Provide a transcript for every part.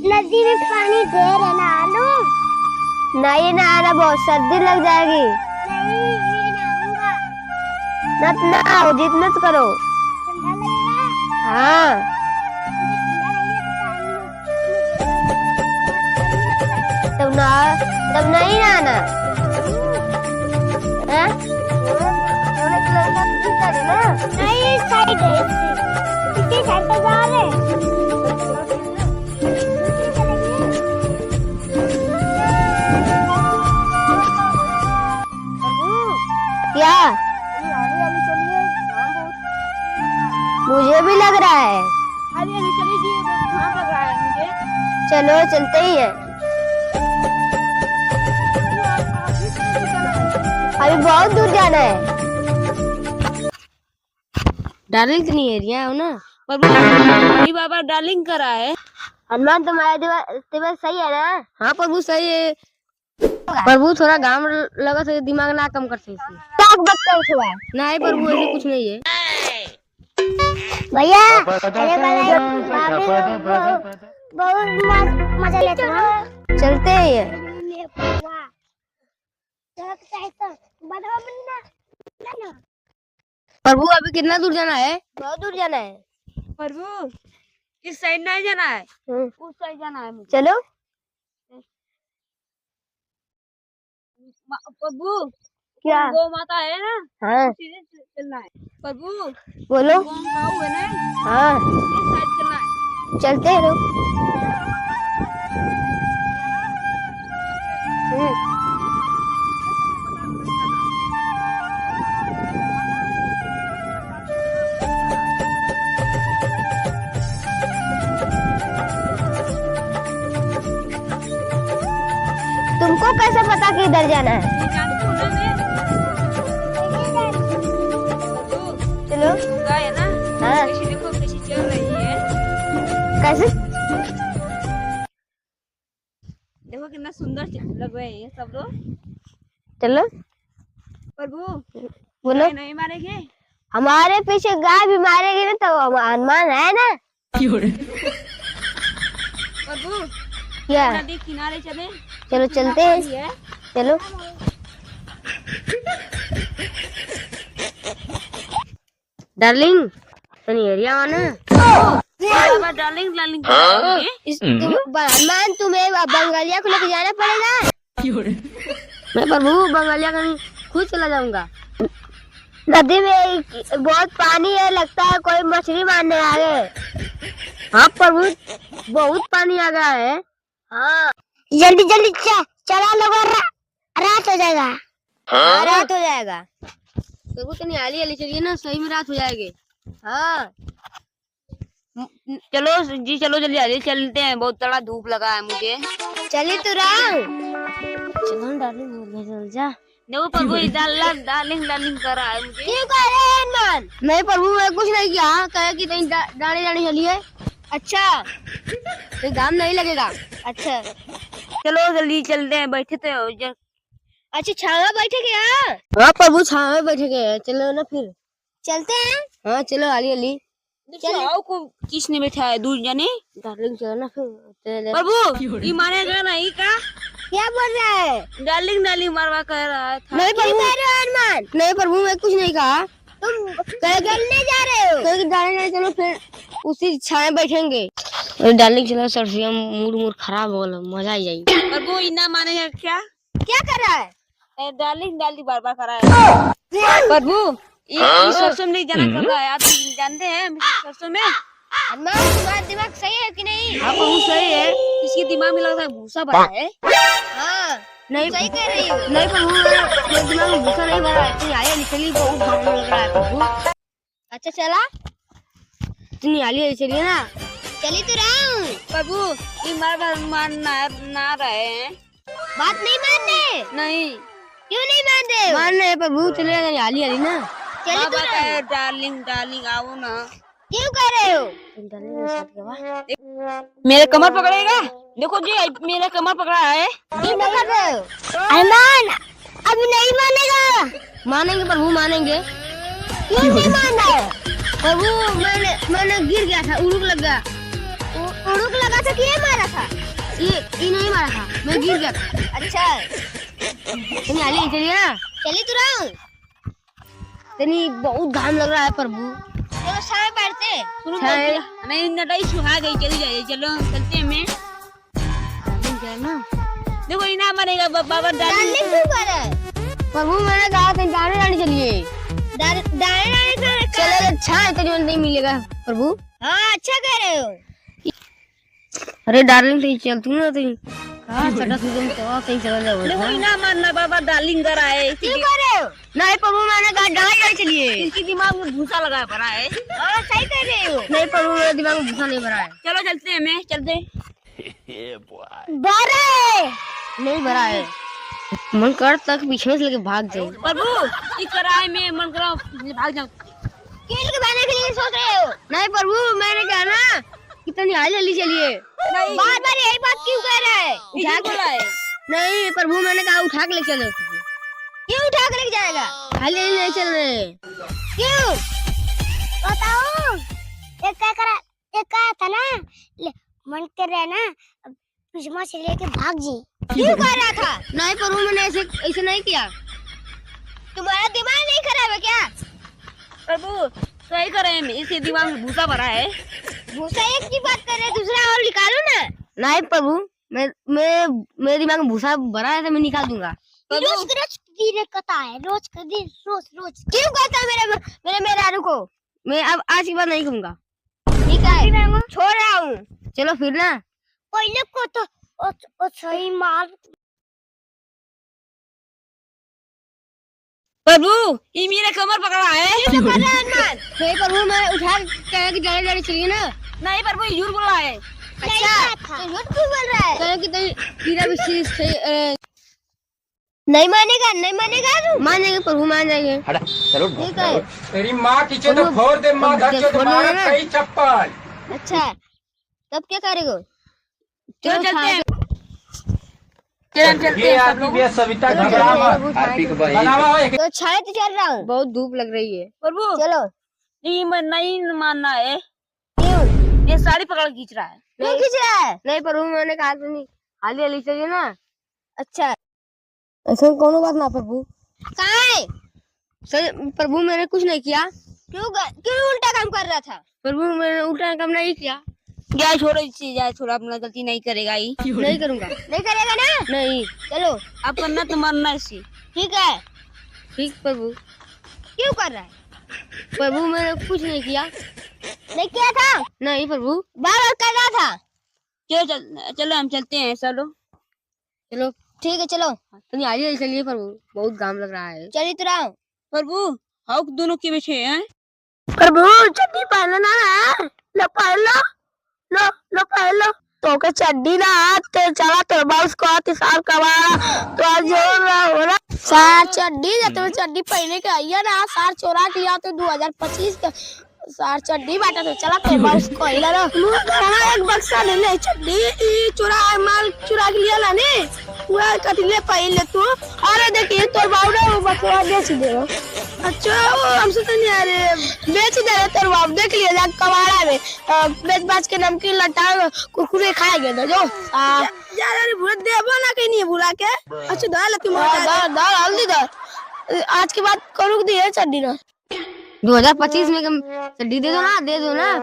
नदी में पानी ढेर है, नहा लूं? नहीं नहाना, बहुत सर्दी लग जाएगी। नहीं, मैं नहाऊंगा। मत नहाओ, जितना करो। ठंडा लगेगा? हाँ मुझे ठंडा लगेगा तो तब नहा, तब नहीं नहाना। हाँ? नहीं, इस साइड है, इसी साइड पे जा रहे हैं। क्या? मुझे भी लग रहा है। चलो चलते ही है। अभी बहुत दूर जाना है। डार्लिंग नहीं एरिया हो ना। प्रभु बाबा डार्लिंग करा है। हनुमान तुम्हारा दिमाग सही है ना? हाँ प्रभु सही है। प्रभु थोड़ा गांव लगा तो दिमाग ना कम करते नहीं प्रभु, ऐसे कुछ नहीं है भैया। बहुत मजा लेते हैं। चलते हैं। प्रभु अभी कितना दूर जाना है? बहुत दूर जाना है प्रभु इस साइड नहीं जाना है, उस साइड जाना है मुझे। चलो। प्रभु क्या? गौ माता है ना, हाँ सीधे चलना है। प्रभु बोलो। गौ है ना, हाँ इस साइड चलना है। चलते हैं लोग। तुमको कैसे पता कि इधर जाना है? ये जानती हूँ ना मैं। चलो। गाय है ना, हाँ कैसी देखो कैसी चल रही है। कैसे? देखो कितना सुंदर लग रहे हैं सब लोग। चलो। प्रभु बोलो। गाय नहीं मारेंगे? हमारे पीछे गाय भी मारेगी ना तो हनुमान है ना। प्रभु क्या? नदी किनारे चले। चलो चलते हैं। चलो। डार्लिंग एरिया आना। बाबा डार्लिंग डार्लिंग हनुमान तुम्हें बंगालिया को लेके जाना पड़ेगा। मैं प्रभु बंगालिया का नहीं, खुद चला जाऊंगा। नदी में बहुत पानी है, लगता है कोई मछली मारने आ गए। हाँ प्रभु बहुत पानी आ गया है। हाँ जल्दी जल्दी चला लोग, रात हो जाएगा। हाँ रात हो जाएगा। प्रभु तनी हाली हाली चलिए ना, सही में रात हो जाएगी। हाँ चलो जी, चलो जल्दी जल्दी चलते हैं, बहुत तड़ा धूप लगा है मुझे। चली तो रहा हूँ। चलो डार्लिंग चल जा। देखो प्रभु डार्लिंग डार्लिंग कर रहा है मुझे। क्यों कह रहे हैं हनुमान? नहीं प्रभु मैं कुछ नहीं किया, कहे कि कहीं दाने दाने चली है। अच्छा तो दाम नहीं लगेगा। अच्छा चलो जल्दी चलते हैं, बैठे तो अच्छा छावा बैठे क्या? हाँ प्रभु छावा बैठे गए। चलो ना फिर चलते हैं। हाँ चलो हाली हाली। चलो को किसने बैठा है दूर जाने। डार्लिंग चलो ना फिर। प्रभु ये मारेगा नहीं का? क्या बोल रहा है? डार्लिंग डार्लिंग मारवा कह रहा था। नहीं प्रभु हनुमान। नहीं प्रभु मैं कुछ नहीं कहा। तुम जलने जा रहे हो। डार्लिंग चलो फिर उसी छाए बैठेंगे। डार्लिंग चलो सरसिया मूड खराब हो गया, मजा आ जाएगी। प्रभु इतना मानेगा क्या? क्या कर रहा है? डार्लिंग डार्लिंग बार बार कर रहा है। प्रभू ये सरसों में नहीं जाना कर रहा है। आप जानते हैं सरसों में। हनुमान तुम्हारा दिमाग सही है कि नहीं? हाँ बहुत सही है। इसके दिमाग में लगता है भूसा भरा है। हाँ नहीं सही कह रही हो। नहीं प्रभु मेरे दिमाग में भूसा नहीं भरा है। आया निकली बहुत भारी लग रहा है प्रभु। अच्छा चला तुम आली चलिए ना। चली तो रहा हूँ। प्रभु ये मारना रहे हैं। बात नहीं मानने। नहीं क्यों नहीं मानते? मान रहे प्रभु चले आली आली ना। चली तो रहा हूँ। डार्लिंग डार्लिंग आओ ना। क्यों कह रहे हो? मेरे कमर पकड़ेगा। देखो जी मेरा कमर पकड़ा है। क्यों पकड़ रहे हो? हनुमान अभी नहीं मानेगा। मानेंगे प्रभु मानेंगे। क्यों नहीं मान रहे? प्रभु मैंने गिर गया था, उड़ूक लग गया। उड़ूक लगा था कि ये मारा था? ये नहीं मारा था, मैं गिर गया था। अच्छा तनी आली चलिए ना। चली तो रहा हूँ, तनी बहुत घाम लग रहा है प्रभु। चलो साए बैठते। शुरू कर नहीं नटाई सुहा गई, चली जाइए, चलो चलते हैं। मैं ना देखो इना मरेगा बाबा डालने क्यों कर रहा है प्रभु? मैंने कहा था दाने डालने चलिए। दाने डालने चलो अच्छा है, तनी नहीं मिलेगा प्रभु। हाँ अच्छा कह रहे हो। अरे डार्लिंग तो चल तू ना, तुम कहां चढ़ा तू, तुम तो कहीं चला जाओ। देखो इना मारना बाबा डार्लिंग कर रहा है। क्यों कर रहे हो? नहीं प्रभु मैंने कहा डाल चलिए। इसकी दिमाग में भूसा लगा भरा है। हां सही कर रहे हो। नहीं प्रभु मेरे दिमाग में भूसा नहीं भरा है। चलो चलते हैं, मैं चलते। भरा है नहीं भरा है, मन कर तक पीछे से लेके भाग जाए। प्रभु इस कराए में मन करा भाग जाऊं। खेल के भागने के लिए सोच रहे हो? नहीं प्रभु मैंने कहा ना कितनी हाल जल्दी चलिए। बार बार यही बात क्यों कह रहा है? उठा के लाए। नहीं प्रभु मैंने कहा उठा के लेके चलो। क्यों उठा के लेके जाएगा? हाल जल्दी नहीं चल रहे क्यों बताओ। एक कहा था ना मन कर रहा है ना पिजमा से लेके भाग जी। क्यों कर रहा था? नहीं प्रभु मैंने ऐसे नहीं किया। तुम्हारा दिमाग नहीं खराब है क्या? प्रभु सही कर रहे हैं, इसके दिमाग में भूसा भरा है। भूसा एक की बात कर रहे, दूसरा और निकालो ना। नहीं प्रभु मैं मेरे दिमाग में भूसा भरा है तो मैं निकाल दूंगा। रोज गिरे कता है, रोज क्यों कहता है मेरे आरू को? मैं अब आज की बात नहीं कहूंगा, ठीक है छोड़ रहा हूँ। चलो फिर ना पहले को तो सही मार। प्रभु ये मेरा कमर पकड़ा है। नहीं प्रभु मैं उठा के जाने चलिए ना। नहीं प्रभु ये झूठ बोल रहा है। अच्छा तो झूठ क्यों बोल रहा है? तेरा विशेष नहीं मानेगा मानेंगे प्रभु मान जाएंगे। ठीक है तेरी माँ की तो फोड़ दे, माँ सही चप्पल। अच्छा तब क्या करेगा? चलो चलते हैं। ये आदमी सविता घबरा मत। तो छाए तो चल रहा हूँ, बहुत धूप लग रही है। प्रभु चलो नहीं मानना है। क्यों? ये साड़ी पकड़ खींच रहा है। क्यों खींच रहा है? नहीं प्रभु मैंने कहा तो नहीं, हाली चलिए ना। अच्छा ऐसा कौन बात ना प्रभु। कहाँ है? प्रभु मैंने कुछ नहीं किया। क्यों उल्टा काम कर रहा था? प्रभु मैंने उल्टा काम नहीं किया। जाए छोड़ो इसे, जाए छोड़ो, अपना गलती नहीं करेगा ही। नहीं करूंगा। नहीं करेगा ना? नहीं चलो अब करना तो मानना इसे। ठीक है ठीक प्रभु। क्यों कर रहा है? प्रभु मैंने कुछ नहीं किया। नहीं किया था? नहीं प्रभु बार कर रहा था। चलो हम चलते हैं। चलो ठीक है चलो। आइए चलिए प्रभु, बहुत घाम लग रहा है। चलिए तो रहा हूँ। प्रभु हाउक दोनों के पीछे हैं। प्रभु चड्डी पहनना ना, लो पहन लो तो के चड्डी ना ते चला तो बाउस को साल कवा तो आज जोर हो रहा सार चड्डी जब चड्डी पहने के आइया ना सार चोरा के लिया तो 2025 का सार चड्डी बाटा तो चला तो बाउस को इला रो कहां एक बक्सा ले ले चड्डी चोरा माल चुरा के लिया लाने वो कटले पहले तू। अरे देखिए तोर बाउडा वो बकवा बेच दे। अच्छा वो हमसे तो नहीं आ रहे, बेच दे रहे तोर बाप। देख लिया जा कबाड़ा में बेच बाच के नमकीन लटा कुरकुरे खाए गए जो यार भूल दे बोला कि नहीं भूला के। अच्छा दाल तुम दाल हल्दी दाल आज के बाद करूँ दिए चड्डी ना 2025 में चड्डी दे दो ना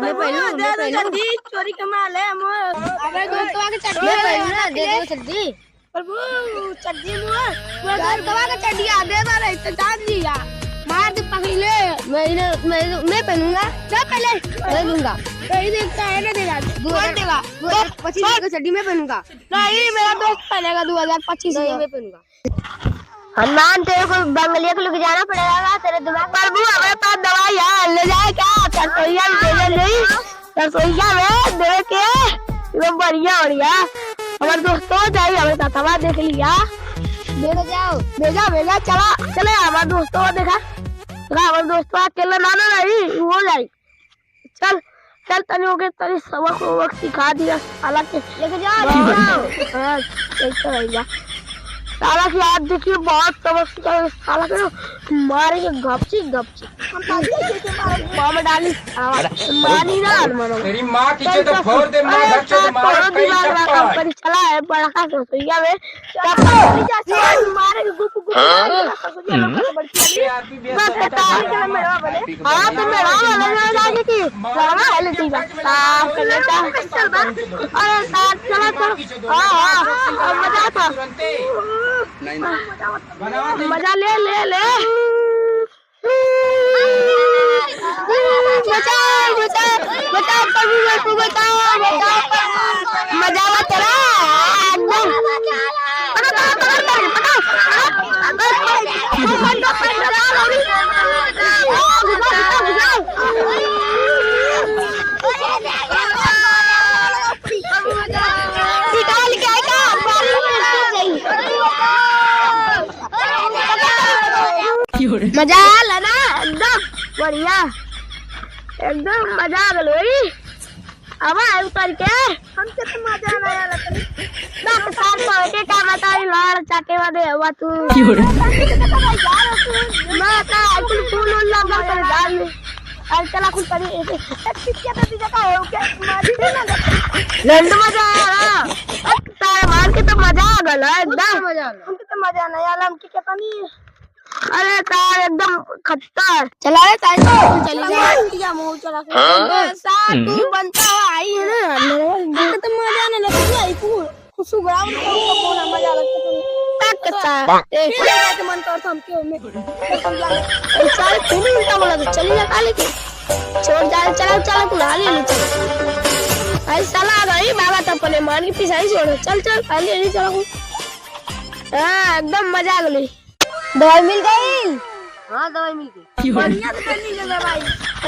मैं पहलू दे दो चड्डी चोरी का माल है अबे दोस्तों के चड्डी पहलू ना दे दो चड्डी। प्रभु चड्डी मुआ घर दवा का चड्डी आ दे दो रे तो डाल दिया मार दे पकड़ ले। मैं पहनूंगा ना पहले दे दूंगा कहीं देखता है ना देगा 2025 का चड्डी मैं पहनूंगा। नहीं मेरा दोस्त पहनेगा 2025 में मैं पहनूंगा। हनुमान तेरे को बंगलिया को लेके जाना पड़ेगा तेरे दिमाग। प्रभु हमारे पास दवाई है ले जाए क्या? तरसोइया में नहीं तरसोइया में दे के वो बढ़िया हमारे दोस्तों जाइए हमारे साथ हवा देख लिया भेजा चले हमारे दोस्तों देखा हमारे दोस्तों अकेला नाना नहीं वो लाई चल तनी हो गए तनी सबक सिखा दिया हालांकि लेके जाओ। साला की हाथ देखिए बहुत समझता है साला के मारेंगे गपची गपची मामा डाली मानी ना मानो तेरी माँ की तो फोड़ दे माँ घर से तुम्हारा कई चप्पल कंपनी चला है बड़ा का सोइया में कंपनी जा मारेंगे गुप गुप बस ताली के मेरा बने हां तो मेरा वाला जाके की साला हेले ठीक है अरे साथ चला चलो हां मजा था मजा ले ले ले बचाओ बचाओ बचाओ प्रभु मेरे बचाओ मजा आ चला मजा आला ना एकदम बढ़िया एकदम मजा आ गई अब आए उतर के हमसे तो मजा ना आया ना साथ में का बताई लाड़ चाटे वाले हुआ तू माता कुल फूल लगा कर डाल और चला कुछ करी किसके तो जगह है क्या लंड मजा आ तारे मार के तो मजा आ गया एकदम मजा हमके तो मजा नहीं आया हम की पता नहीं अरे तार एकदम खट्टर चला रे तार चली जा मुंह चला के साथ तू बनता हुआ आई है ना मेरे तो मजा आने लगा आई तू खुशू बड़ा बोला मजा लगता तुम्हें कच्चा ए के मन कर हम क्यों में सारे तू भी उल्टा बोला तो चली जा काले के छोड़ जा चला चला तू हाली ले चल आई साला गई बाबा तो पले मान के पीछे छोड़ चल चल हाली ले चला हां एकदम मजा आ गई दवाई मिल गई हाँ दवाई मिल गई बढ़िया तो मिल गई दवाई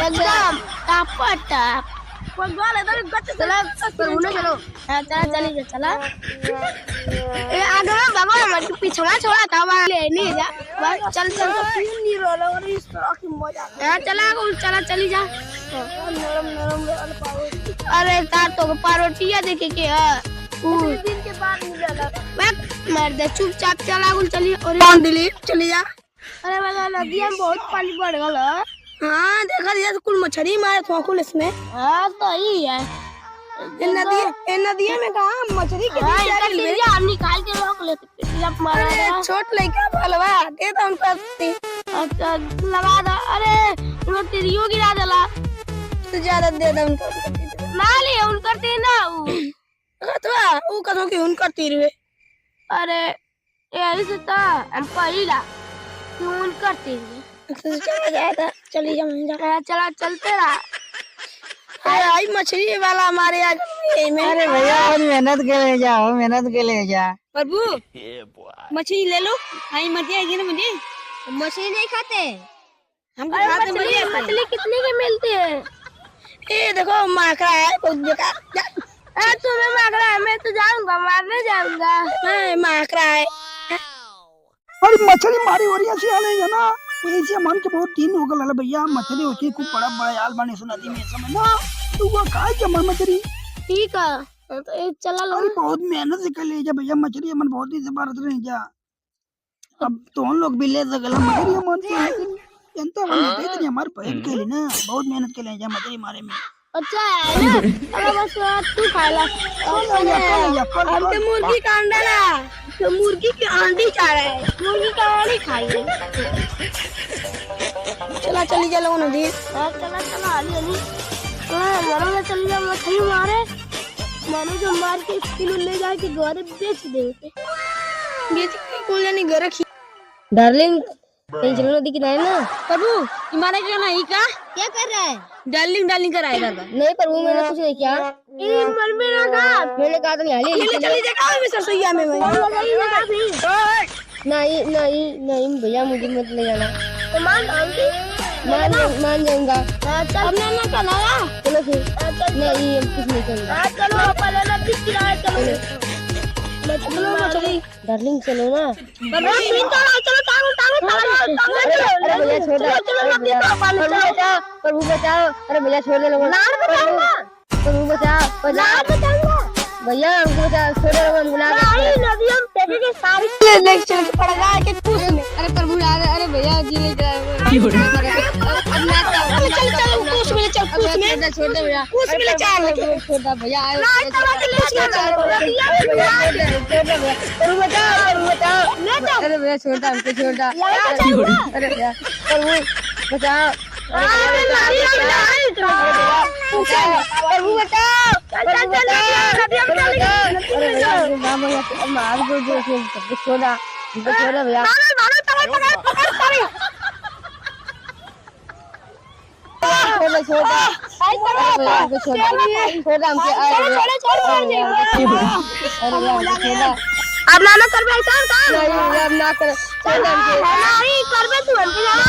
एकदम टापा टाप पगवाल है तो गच चला पर उन्हें चलो हां चला चली जा चला ए आगे बाबा मत पीछे छोड़ा था वहां ले नहीं जा बस चल चल नहीं रोला और इस तरह की मजा हां चला चला चली जा नरम नरम अरे तार तो पारोटिया देखे के दिन के बाद मिलेगा मार दे चुपचाप चला गुल चली और कौन दिली चली जा अरे वाला नदी में बहुत पानी बढ़ गया हां देखा दिया कुल मछली मारे थोकुल इसमें हां तो ही है ए नदी में कहां मछली के बीच हम निकाल के रोक लेते पिटला मार छोट लइका बलवा दे दो उनको अच्छा लगा दो अरे वो तेरियो गिरा देला तो ज्यादा दे दो उनको ना ले उनका दे ना कतवा ऊ कथो के उनका तीर वे अरे यही से ता हम पहिला क्यों करते हैं चला जाता चली जा चला चलते रहा आई मछली वाला हमारे आज में अरे भैया मेहनत के ले जा प्रभु मछली ले लो आई मजा आएगी ना मुझे मछली नहीं खाते हम खाते मछली कितने की मिलती है ये देखो माकड़ा है बहुत बेकार तुम्हें माकड़ा है मैं तो जाऊंगा मारने जाऊंगा मैं माकड़ा है अरे मछली मारी हो रही है आले ना ऐसे मन के बहुत दिन हो गल भैया मछली होती खूब बड़ा बड़ा याल बने सो नदी में समय ना तू वो काय जमल मछली ठीक है तो चला लो अरे बहुत मेहनत से कर ले जा भैया मछली मन बहुत दिन से मारत रहे जा अब तो हम लोग भी ले सकल मछली मन के लेकिन जनता मन दे दे हमारे पेट के लिए ना बहुत मेहनत के ले जा मछली मारे में अच्छा है ना अब बस तू खा ला हम तो मुर्गी का अंडा ना तो मुर्गी की अंडी चाह रहे हैं मुर्गी का अंडी खाएंगे चला चली जा लोग नदी चला चला आली आली मरो में चली जा मछली मारे मानो जो मार के किलो ले जाके घर बेच देंगे बेच के कुल नहीं घर रखी डार्लिंग कहीं चलो नदी किनारे ना प्रभु तुम्हारा क्या नहीं का क्या कर रहा है डार्लिंग डार्लिंग कर आएगा नहीं प्रभु मैंने कुछ नहीं किया मन में ना कहा मैंने कहा तो नहीं ले चली जा कहां में सरसैया में नहीं नहीं नहीं भैया मुझे मत ले जाना तो मान जाऊंगा अब ना चला चलो फिर नहीं हम कुछ नहीं करेंगे चलो पहले नदी किनारे चलो मछली डार्लिंग चलो ना चलो भैया छोड़ दो प्रभु बचाओ अरे भैया छोड़ दे लोगों प्रभु बचाओ भैया हमको बचा, छोड़ो हम बुला नदी हम देखे के सारी नेक्स्ट चल के पड़ गया कि कुछ में। अरे प्रभु अरे भैया जी ले जा चल चल कुछ में चल कुछ में छोड़ दे भैया कुछ में चल छोड़ दे भैया ना तवा के ले चल प्रभु बचा ले जा। अरे भैया छोड़ दे हमको छोड़ दे। अरे भैया प्रभु बचा अरे मारी प्रभु बचा चल चल नदी हम चल अरे भैया मामा मार दो जो छोड़ा भैया मारो तवा पकड़ तवे छोड़ा अब ना कर भाई साहब काम ना कर नहीं कर बे तू हमके जाना